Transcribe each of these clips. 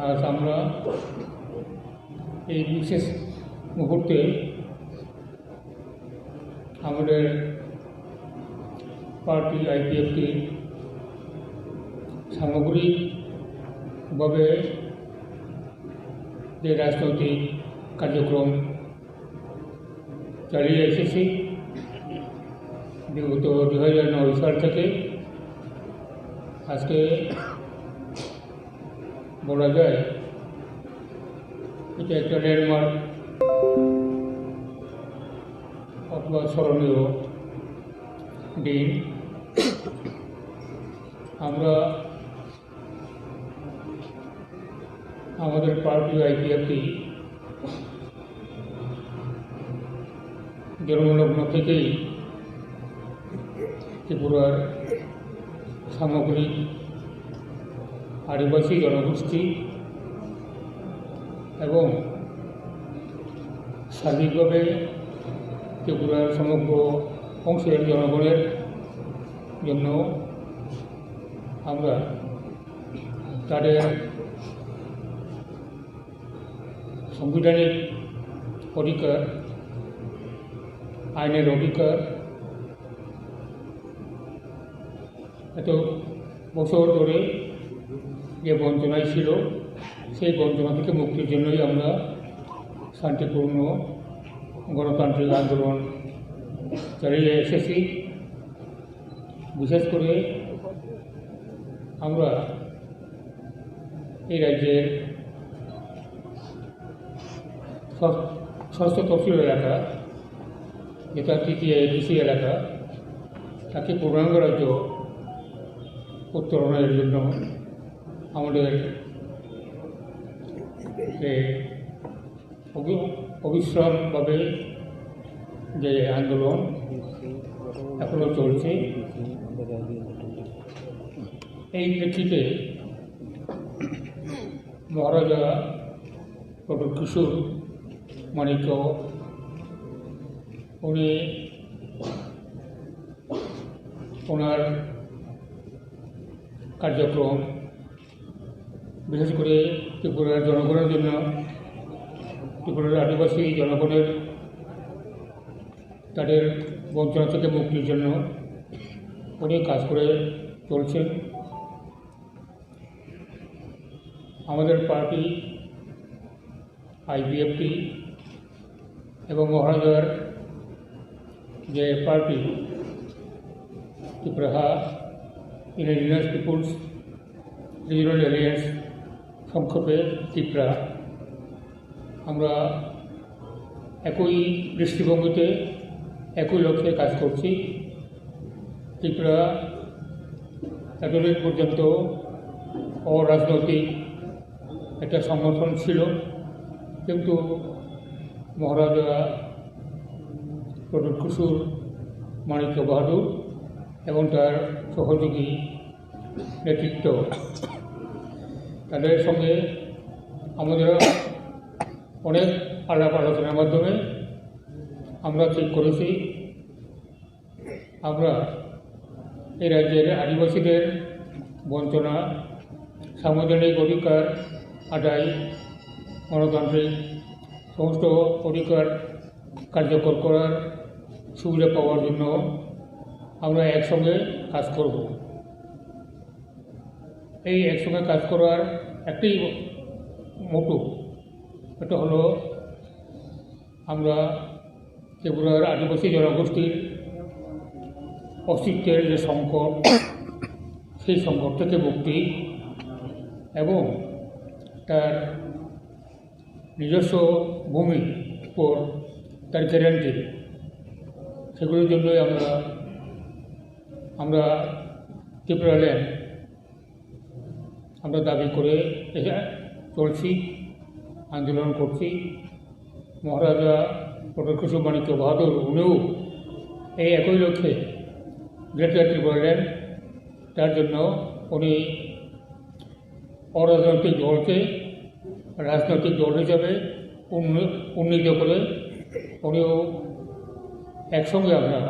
আজ আমরা এই বিশেষ মুহূর্তে আমাদের পার্টি আইপিএফটির সামগ্রিকভাবে যে রাজনৈতিক কার্যক্রম চালিয়ে এসেছি বিগত 2009 সাল থেকে আজকে বলা যায় এটা একটা ল্যান্ডমার্ক অথবা স্মরণীয় দিন। আমরা আমাদের পার্টি আইপিএফটি জন্মলগ্ন থেকেই ত্রিপুরার সামগ্রিক আদিবাসী জনগোষ্ঠী এবং সার্বিকভাবে ত্রিপুরার সমগ্র অংশের জনগণের জন্য আমরা তাদের সাংবিধানিক অধিকার, আইনের অধিকার এত বছর ধরে যে বঞ্চনায় ছিল সেই বঞ্চনা থেকে মুক্তির জন্যই আমরা শান্তিপূর্ণ গণতান্ত্রিক আন্দোলন চালিয়ে এসেছি। বিশেষ করে আমরা এই রাজ্যের ষষ্ঠ তফসিল এলাকা, যেটা তৃতীয় কৃষি এলাকা, তাকে পূর্ণাঙ্গ রাজ্য উত্তরণের জন্য আমাদের অবিশ্রামভাবে যে আন্দোলন এখনও চলছে, এই প্রেক্ষিতে মহারাজা প্রদ্যোৎ কিশোর মানিক্য উনি ওনার কার্যক্রম বিশেষ করে ত্রিপুরার জনগণের জন্য, ত্রিপুরার আদিবাসী জনগণের তাদের বঞ্চনা থেকে মুক্তির জন্য উনি কাজ করে চলছেন। আমাদের পার্টি আইপিএফটি এবং মহারাজার যে party Tripura indigenous people's regional alliance, সংক্ষেপে ত্রিপুরা, আমরা একই দৃষ্টিভঙ্গিতে একই লক্ষ্যে কাজ করছি। ত্রিপুরা এতদিন পর্যন্ত অরাজনৈতিক একটা সংগঠন ছিল, কিন্তু মহারাজা প্রদ্যোৎ কিশোর মানিক্য বাহাদুর এবং তার সহযোগী নেতৃত্ব, তাদের সঙ্গে আমাদের অনেক আলাপ আলোচনার মাধ্যমে আমরা ঠিক করেছি আমরা এই রাজ্যের আদিবাসীদের বঞ্চনা, সাংবিধানিক অধিকার আদায়, গণতান্ত্রিক সমস্ত অধিকার কার্যকর করার সুবিধা পাওয়ার জন্য আমরা একসঙ্গে কাজ করব। এই একসঙ্গে কাজ করার একটি মোটো, এটা হলো আমরা ত্রিপুরার আদিবাসী জনগোষ্ঠীর অস্তিত্বের যে সংকট, সেই সংকট থেকে মুক্তি এবং তার নিজস্ব ভূমি উপর তার গ্যারান্টি, সেগুলোর জন্যই আমরা ত্রিপুরা ল্যান্ড আমরা দাবি করে চলছি, আন্দোলন করছি। মহারাজা প্রদ্যোৎ কিশোর মানিক্য বাহাদুর উনিও এই একই লক্ষ্যে গ্রেটার ত্রিপুরা ল্যান্ড, তার জন্য উনি অরাজনৈতিক দলকে রাজনৈতিক দল হিসাবে উন্নীত করে উনিও একসঙ্গে আমরা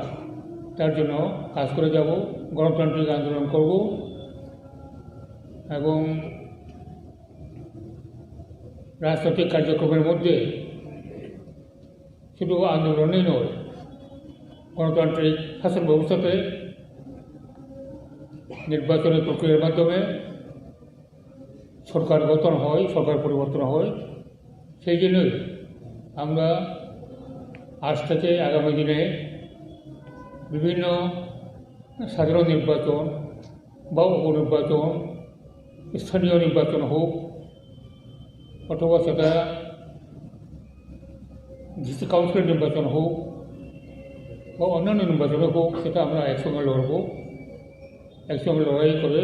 তার জন্য কাজ করে যাব, গণতান্ত্রিক আন্দোলন করব এবং রাজনৈতিক কার্যক্রমের মধ্যে শুধু আন্দোলনই নয়, গণতান্ত্রিক শাসন ব্যবস্থাতে নির্বাচনী প্রক্রিয়ার মাধ্যমে সরকার গঠন হয়, সরকার পরিবর্তন হয়। সেই জন্যই আমরা আজ থেকে আগামী দিনে বিভিন্ন সাধারণ নির্বাচন বা উপনির্বাচন, স্থানীয় নির্বাচন হোক অথবা সেটা ডিস্ট্রিক্ট কাউন্সিল নির্বাচন হোক বা অন্যান্য নির্বাচন হোক, সেটা আমরা একসঙ্গে লড়ব। একসঙ্গে লড়াই করে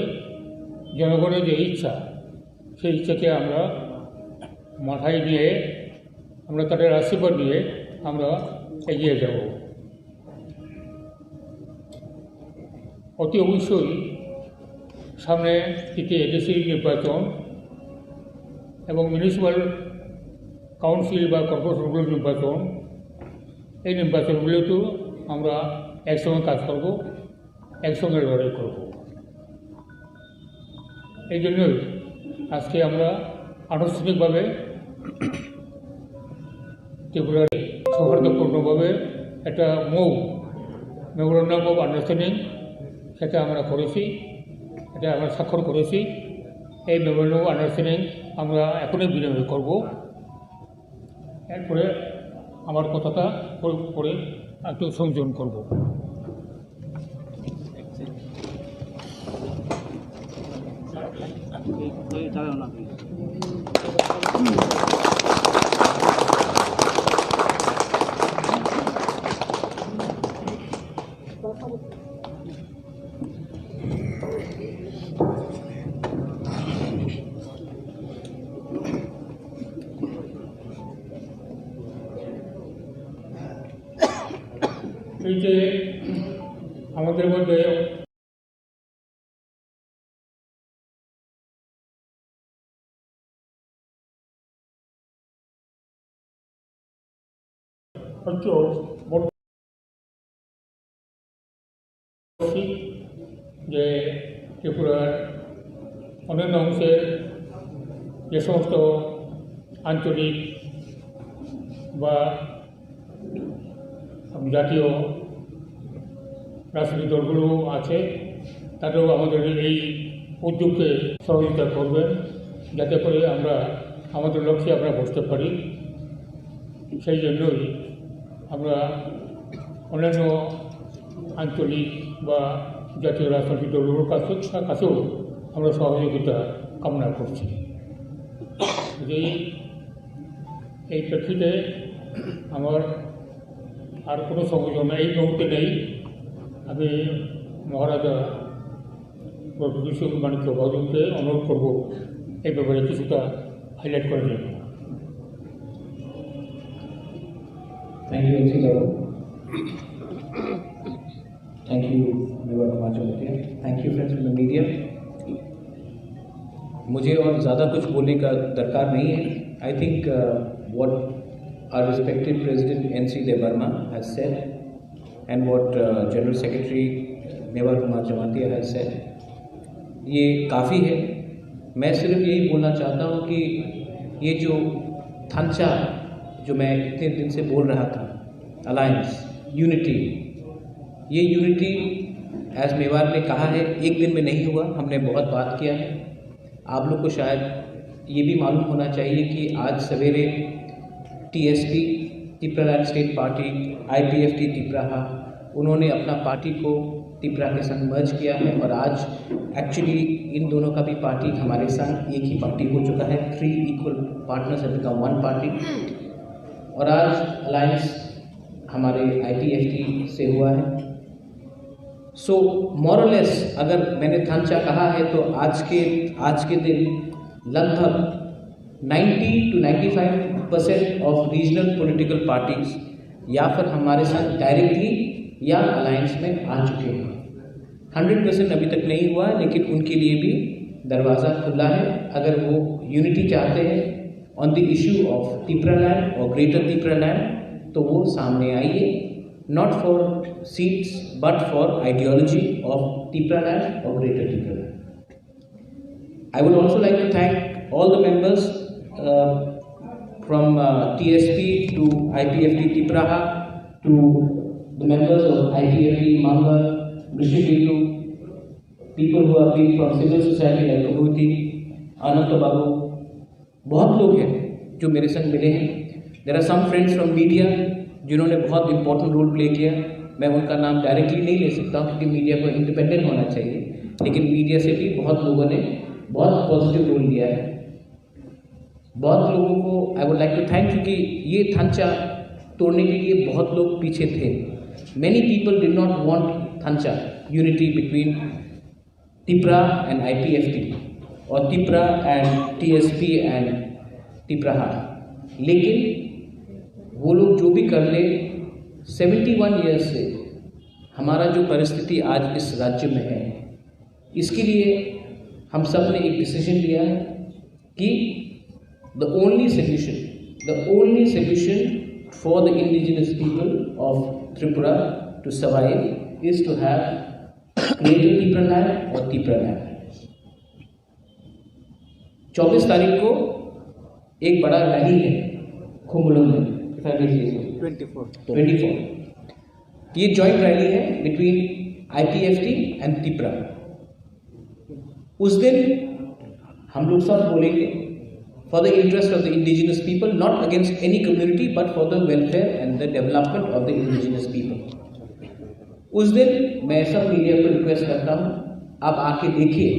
জনগণের যে ইচ্ছা, সেই ইচ্ছাকে আমরা মাথায় নিয়ে আমরা তাদের আশীর্বাদ নিয়ে আমরা এগিয়ে যাব। অতি অবশ্যই সামনে থেকে এডিসি নির্বাচন এবং মিউনিসিপ্যাল কাউন্সিল বা কর্পোরেশনগুলোর নির্বাচন, এই নির্বাচনগুলোতেও আমরা একসঙ্গে কাজ করব, একসঙ্গে লড়াই করব। এই জন্যই আজকে আমরা আনুষ্ঠানিকভাবে ত্রিপুরার সৌহার্দ্যপূর্ণভাবে একটা মেমোরেন্ডাম অফ আন্ডারস্ট্যান্ডিং সেটা আমরা করেছি, এটা আমরা স্বাক্ষর করেছি। এই মেমোরেন্ডাম অফ আন্ডারস্ট্যান্ডিং আমরা এখনই বিনিময় করব। এরপরে আমার কথাটা পরে একটু সংযোজন করব। এই যে আমাদের মধ্যে যে ত্রিপুরার অন্যান্য অংশের যে সমস্ত আঞ্চলিক বা জাতীয় রাজনৈতিক দলগুলো আছে, তারাও আমাদের এই উদ্যোগকে সহযোগিতা করবেন, যাতে করে আমরা আমাদের লক্ষ্যে আমরা বসতে পারি। সেই জন্যই আমরা অন্যান্য আঞ্চলিক বা জাতীয় রাজনৈতিক দলগুলোর কাছেও আমরা সহযোগিতা কামনা করছি। এই প্রেক্ষিতে আমার আর কোনো সংযোজনা এই মুহূর্তে নেই। আমি মহারাজা প্রদ্যোৎ কিশোর মানিক্য বর্মাকে অনুরোধ করব এই ব্যাপারে কিছুটা হাইলাইট করে দেবেন। Thank you, MC Gaurav. Thank you, DebBarma. Thank you, friends from the media. मुझे और ज़्यादा कुछ बोलने का दरकार नहीं है. I think what our respected President NC DebBarma has said and what General Secretary DebBarma has said, ये काफ़ी है. मैं सिर्फ यही बोलना चाहता हूँ कि ये जो थांचा जो मैं इतने दिन से बोल रहा था, अलायंस, यूनिटी, ये यूनिटी एज मेवाड़ ने कहा है एक दिन में नहीं हुआ, हमने बहुत बात किया है। आप लोग को शायद ये भी मालूम होना चाहिए कि आज सवेरे TSP Tripura state party IPFT Tripura, उन्होंने अपना पार्टी को त्रिपुरा के संग मर्ज किया है और आज एक्चुअली इन दोनों का भी पार्टी हमारे संग एक ही पार्टी हो चुका है। 3 equal partners have become 1 party और आज अलायंस हमारे IPFT से हुआ है। सो मोरलेस अगर मैंने थांचा कहा है तो आज के दिन लगभग 90 to 95% of regional political parties या फिर हमारे साथ डायरेक्टली या अलायंस में आ चुके हैं। 100% अभी तक नहीं हुआ, लेकिन उनके लिए भी दरवाज़ा खुला है। अगर वो यूनिटी चाहते हैं on the issue of Tripura land और ग्रेटर त्रिपुरा लैंड तो वो सामने आइए, not for seats but for ideology of Tripura land और greater Tripura land. I would also like to thank all the members TSP, to IPFT Tripura, to the members of IPFT MLA Brishaketu, people who have been from civil society like Kabhuti, Anand Babu, बहुत लोग हैं जो मेरे संग मिले हैं. There are some friends from media जिन्होंने बहुत important role play किया. मैं उनका नाम डायरेक्टली नहीं ले सकता हूँ क्योंकि मीडिया को इंडिपेंडेंट होना चाहिए, लेकिन मीडिया से भी बहुत लोगों ने बहुत पॉजिटिव रोल लिया है. बहुत लोगों को I would like to thank, क्योंकि ये थांचा तोड़ने के लिए बहुत लोग पीछे थे. Many people did not want Thansa unity between Tripura and IPFT और Tripura and TSP and Tripura. लेकिन वो लोग जो भी कर ले, 71 ईयर्स से हमारा जो परिस्थिति आज इस राज्य में है, इसके लिए हम सब ने एक डिसीजन लिया है कि the only solution for the indigenous people of Tripura to survive is to have Greater Tripura land और Tripura land. 24 तारीख को एक बड़ा रैली है खुमुलम में, 24. ये जॉइंट रैली है बिटवीन IPFT एंड त्रिपुरा. उस दिन हम लोग सब बोलेंगे for the interest of the indigenous people, not against any community, but for the welfare and the development of the indigenous people. उस दिन मैं सब मीडिया को रिक्वेस्ट करता हूँ, आप आके देखिए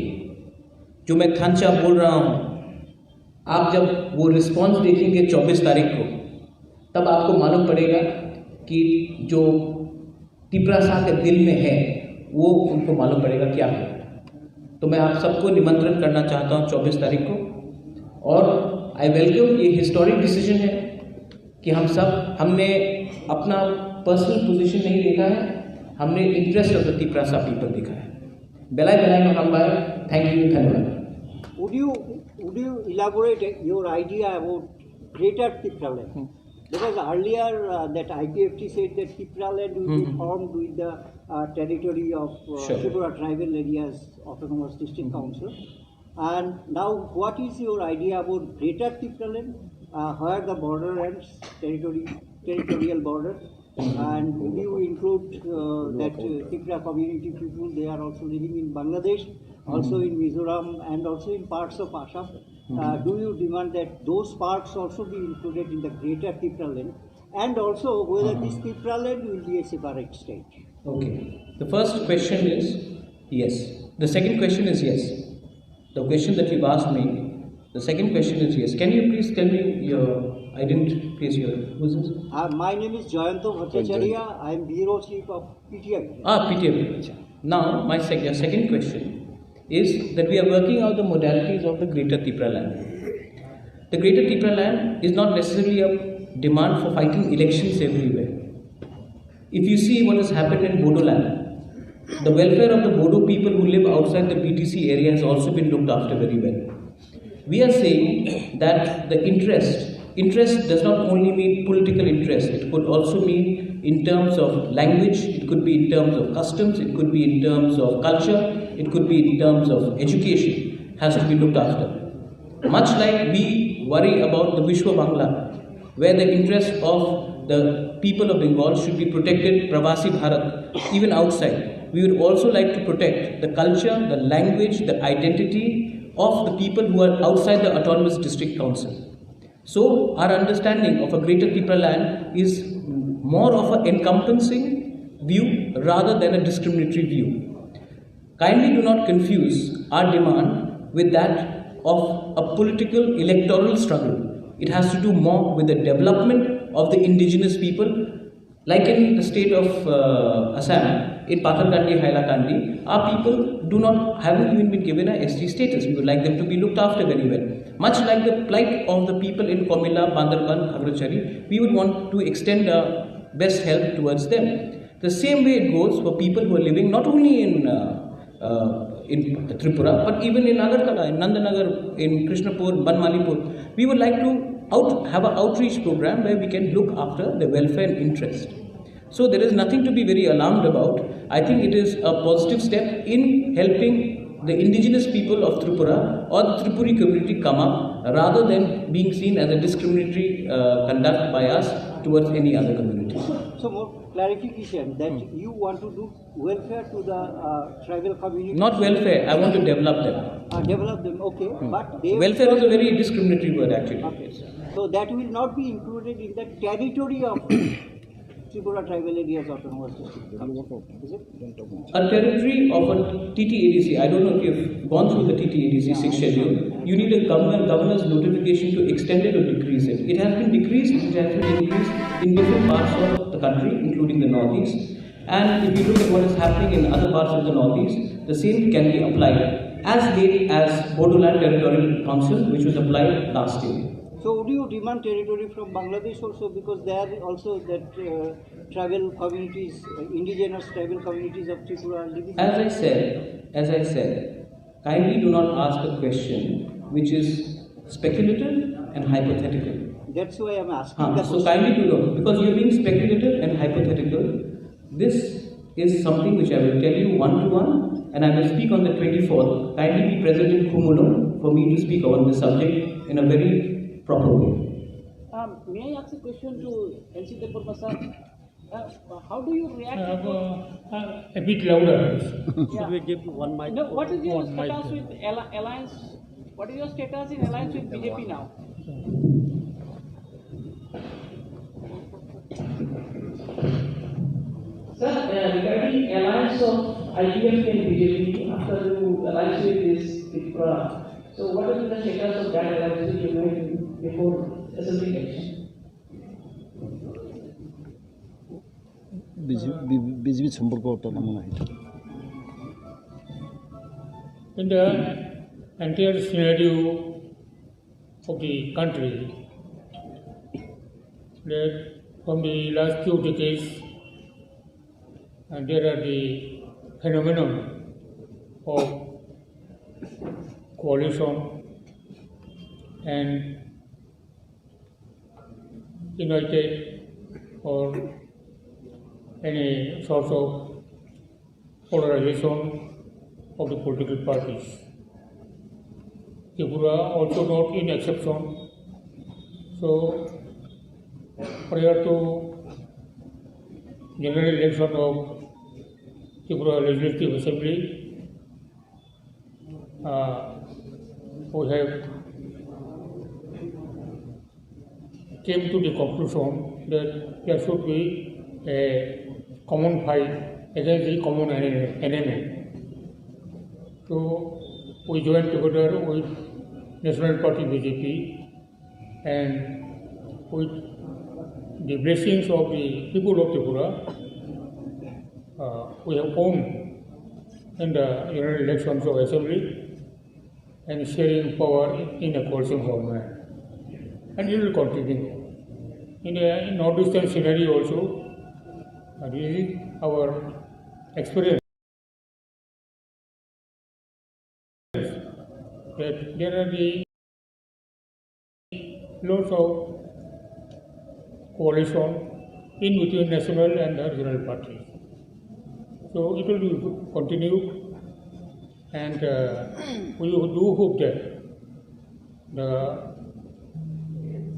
जो मैं थांचा बोल रहा हूँ. आप जब वो रिस्पॉन्स देखेंगे 24 तारीख को, तब आपको मालूम पड़ेगा कि जो त्रिपुरा के दिल में है वो उनको मालूम पड़ेगा क्या है. तो मैं आप सबको निमंत्रण करना चाहता हूँ 24 तारीख को. और आई वेलकम, ये हिस्टोरिक डिसीजन है कि हमने अपना पर्सनल पोजीशन नहीं देखा है, हमने interest of the Tripura people देखा है. बेलाय महाम्बाई, थैंक यू, धन्यवाद. Would you elaborate your idea about Greater Tripura land? Because earlier that IPFT said that Tripura land will be formed with the territory of Tripura tribal areas autonomous district council. And now, what is your idea about Greater Tripura land, where the border ends, territorial border, and will you include that Tripura community people? They are also living in Bangladesh, also in Mizoram, and also in parts of Assam. Do you demand that those parts also be included in the Greater Tripura land, and also whether this Tripura land will be a separate state? Okay. The first question is yes. The second question is yes. The question that you've asked me, the second question is yes. Can you please tell me your, I didn't place your, who's this? My name is Jayanto Bhattacharya. I am Bureau Chief of PTI. PTI. Now, your second question is that we are working out the modalities of the Greater Tripura land. The Greater Tripura land is not necessarily a demand for fighting elections everywhere. If you see what has happened in Bodo land, the welfare of the Bodo people who live outside the BTC area has also been looked after very well. We are saying that the interest does not only mean political interest, it could also mean in terms of language, it could be in terms of customs, it could be in terms of culture, it could be in terms of education, has to be looked after. Much like we worry about the Vishwa Bangla, where the interest of the people of Bengal should be protected, Pravasi Bharat, even outside. We would also like to protect the culture, the language, the identity of the people who are outside the Autonomous District Council. So, our understanding of a Greater Tripura land is more of an encompassing view rather than a discriminatory view. Kindly do not confuse our demand with that of a political electoral struggle. It has to do more with the development of the indigenous people. Like in the state of Assam, in Patharkandi, Hailakandi, our people haven't even been given a ST status. We would like them to be looked after very well. Much like the plight of the people in Komila, Bandarban, Hagrachari, we would want to extend our best help towards them. The same way it goes for people who are living not only in Tripura, but even in Agartala, in Nandanagar, in Krishnapur, Banmalipur. We would like to have an outreach program where we can look after the welfare and interest. So there is nothing to be very alarmed about. I think it is a positive step in helping the indigenous people of Tripura or the Tripuri community come up rather than being seen as a discriminatory conduct by us towards any other community. So more clarification that you want to do welfare to the tribal community. Not welfare, I want to develop them. Develop them, okay. But they Welfare is a very discriminatory word actually. Okay. So that will not be included in the territory of Tripura Tribal Areas Autonomous District. Is it? A territory of a TTADC, I don't know if you've gone through the TTADC 6th schedule, you need a governor's notification to extend it or decrease it. It has been decreased, it has been increased in different parts of the country, including the northeast. And if you look at what is happening in other parts of the northeast, the same can be applied as late as Bodoland Territorial Council, which was applied last year. So would you demand territory from Bangladesh also, because there are also that tribal communities, indigenous tribal communities of Tripura are living? As I said, kindly do not ask a question which is speculative and hypothetical. That's why I'm asking. So kindly do not, because you are being speculative and hypothetical. This is something which I will tell you one-to-one, and I will speak on the 24th. Kindly be present in Kumulon for me to speak on this subject in a very proper way. May I ask a question to NC Debbarma sir? How do you react? A bit louder. Should we give one mic? No, what is your status with alliance? What is your status in alliance with BJP now? Sir, regarding alliance of IPFT and BJP after you alliance with this Tripura, so what is the status of that alliance which you made before assembly election? BJP সম্পর্ক কেমন হয়? In the entire scenario of the country, that from the last few decades, there are the phenomenon of coalition and united or any sort of polarization of the political parties. Tripura also not in exception. So prior to general election of Tripura Legislative Assembly, we have came to the conclusion that there should be a common fight against the common enemy. So we joined together with National Party BJP, and with the blessings of the people of Tripura, we have won in the general elections of Assembly and sharing power in a coalition government. And it will continue. In a northeastern scenario also, this is our experience, that there are the lots of coalition in between national and the regional parties. So it will continue, and we do hope that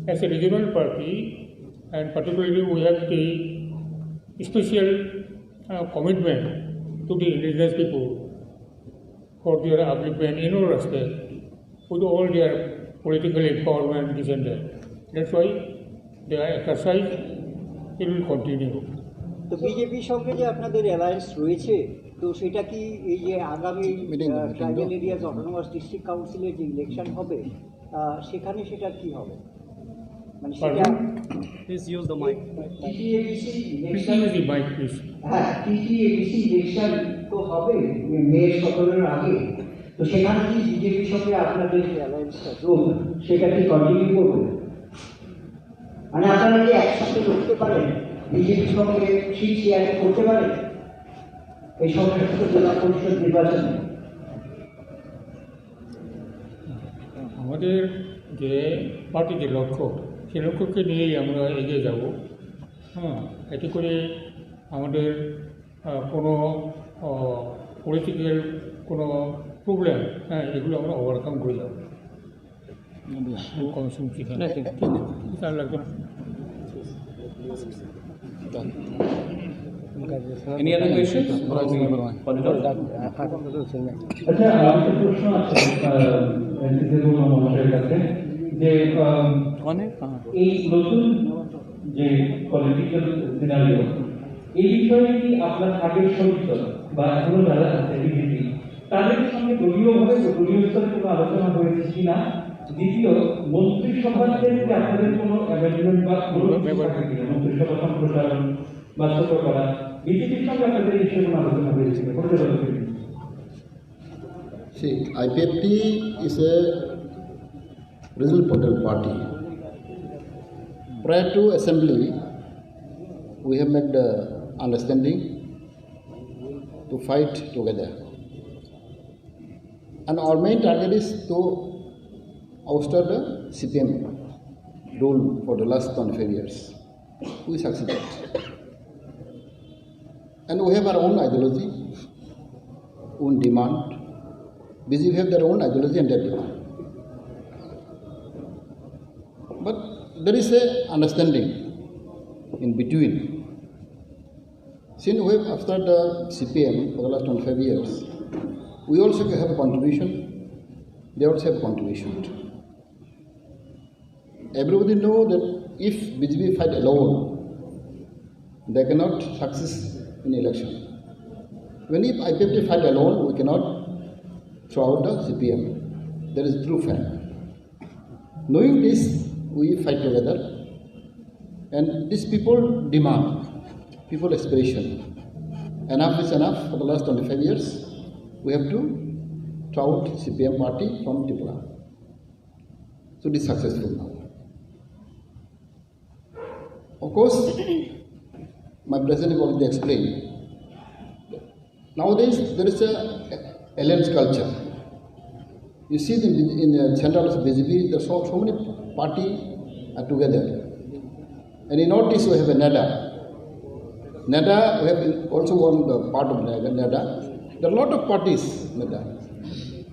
as a regional party, and particularly we have the special commitment to the indigenous people for their upliftment in all respect, with all their political empowerment, this and that. That's why the exercise, it will continue. তো বিজেপির সঙ্গে যে আপনাদের alliance রয়েছে, তো সেটা কি এই যে আগামী ট্রাইবাল এরিয়াজ অটোনমাস ডিস্ট্রিক্ট কাউন্সিলের যে ইলেকশন হবে সেখানে সেটা কি হবে? মানে সেটা Please use the mic. TTADC Please use the mic, please. হ্যাঁ, টিটিএডিসি ইলেকশন তো হবে মে 17-এর আগে, তো সেখানে কি বিজেপির সঙ্গে আপনাদের যে অ্যালায়েন্সটা জোট সেটা কি কন্টিনিউ করবে? মানে আপনারা কি একসাথে লড়তে পারেন, বিজেপির সঙ্গে সিট শেয়ার করতে পারেন এই সংরক্ষিত জেলা পরিষদ নির্বাচনে? আমাদের যে পার্টির যে লক্ষ্য, সেই লক্ষ্যকে নিয়েই আমরা এগিয়ে যাব। এতে করে আমাদের কোনো পলিটিক্যাল কোনো প্রবলেম, এগুলো আমরা ওভারকাম করে যাব। কমিশন চিঠি তার লাগবে না। Any other questions? আচ্ছা, একটা প্রশ্ন আছে মহাশয়ের কাছে যে এই নতুন যে পলিটিক্যাল সিনারিও, এই বিষয়ে কি আপনার আগের সমিত বা এখনো যারা আছে বিজেপি তাদের সঙ্গে দলীয়ভাবে দলীয় স্তরে কোনো আলোচনা হয়েছে কিনা? দ্বিতীয়, মন্ত্রিসভার ক্ষেত্রে আপনাদের কোনো অ্যামেন্ডমেন্ট বা কোনো মন্ত্রিসভা সম্প্রসারণ বা ছোট করা বিজেপির সঙ্গে আপনাদের এই বিষয়ে কোনো আলোচনা হয়েছে কিনা? See, IPFT is a regional political party. Prior to assembly, we have made the understanding to fight together. And our main target is to ouster the CPM rule for the last 25 years. We succeeded. And we have our own ideology, own demand. BJP have their own ideology and their demand. But there is a understanding in between. Since we have, after the CPM for the last 25 years, we also have a contribution, they also have contribution. Everybody know that if BJP fight alone, they cannot success in election. When if IPFT fight alone, we cannot throw out the CPM. That is true fact. Knowing this, we fight together, and these people demand, people aspiration. Enough is enough. For the last 25 years, we have to throw out CPM party from Tripura. So it is successful now. Of course, my president has already explained. Nowadays, there is a alliance culture. You see in the center of BJP, there are so many parties are together. And in Northeast, we have a NADA. NADA, we have also one part of NADA. There are a lot of parties, NADA.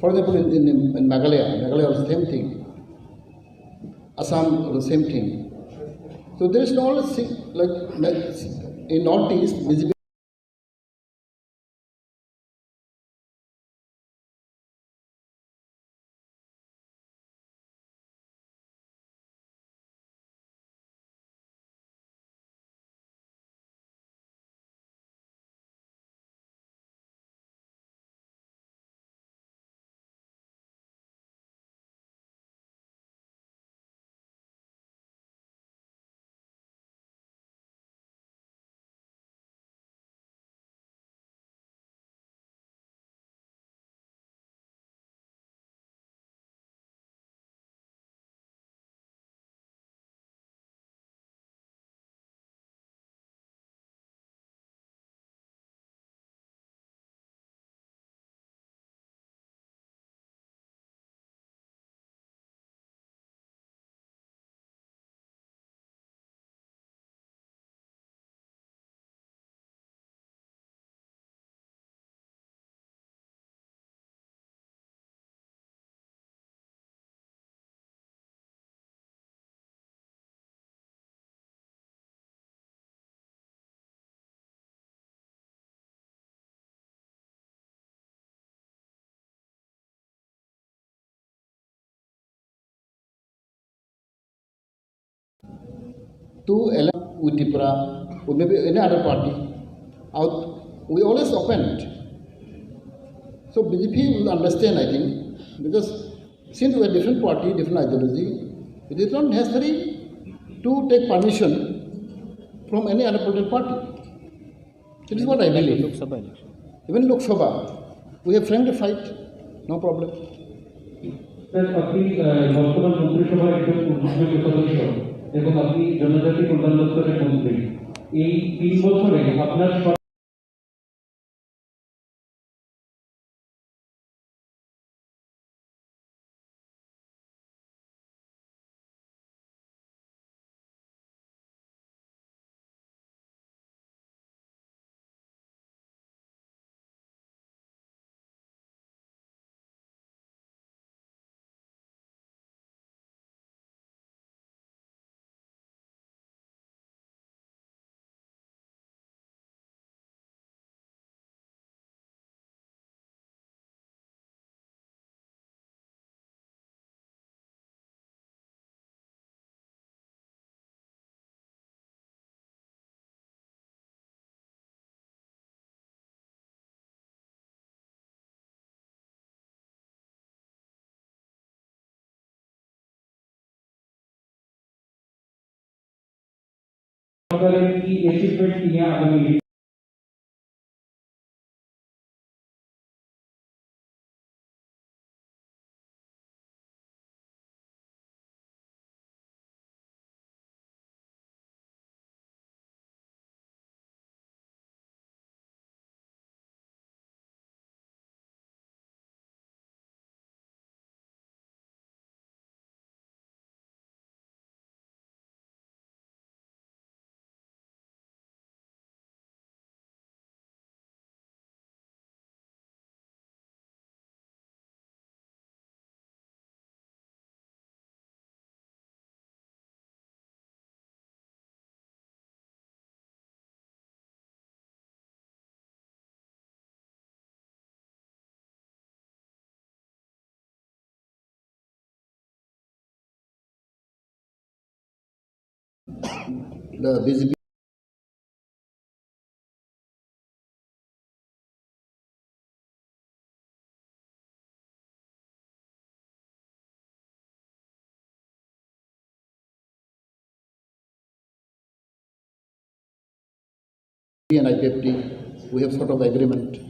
For example, in Meghalaya was the same thing. Assam was the same thing. So there is no like in Northeast, BJP to elect with Tripura or maybe any other party, we always opened. So BJP will understand, I think, because since we are different party, different ideology, it is not necessary to take permission from any other political party. It is what I believe. Even Lok Sabha, we have frankly fight, no problem. Sir, আপনি বর্তমান মন্ত্রিসভার একজন উল্লেখযোগ্য সদস্য এবং আপনি জনজাতি কল্যাণ দপ্তরের মন্ত্রী। এই 3 বছরে আপনার সরকারের কি অ্যাচিভমেন্ট নিয়ে আগামী The BJP and IPFT, we have sort of agreement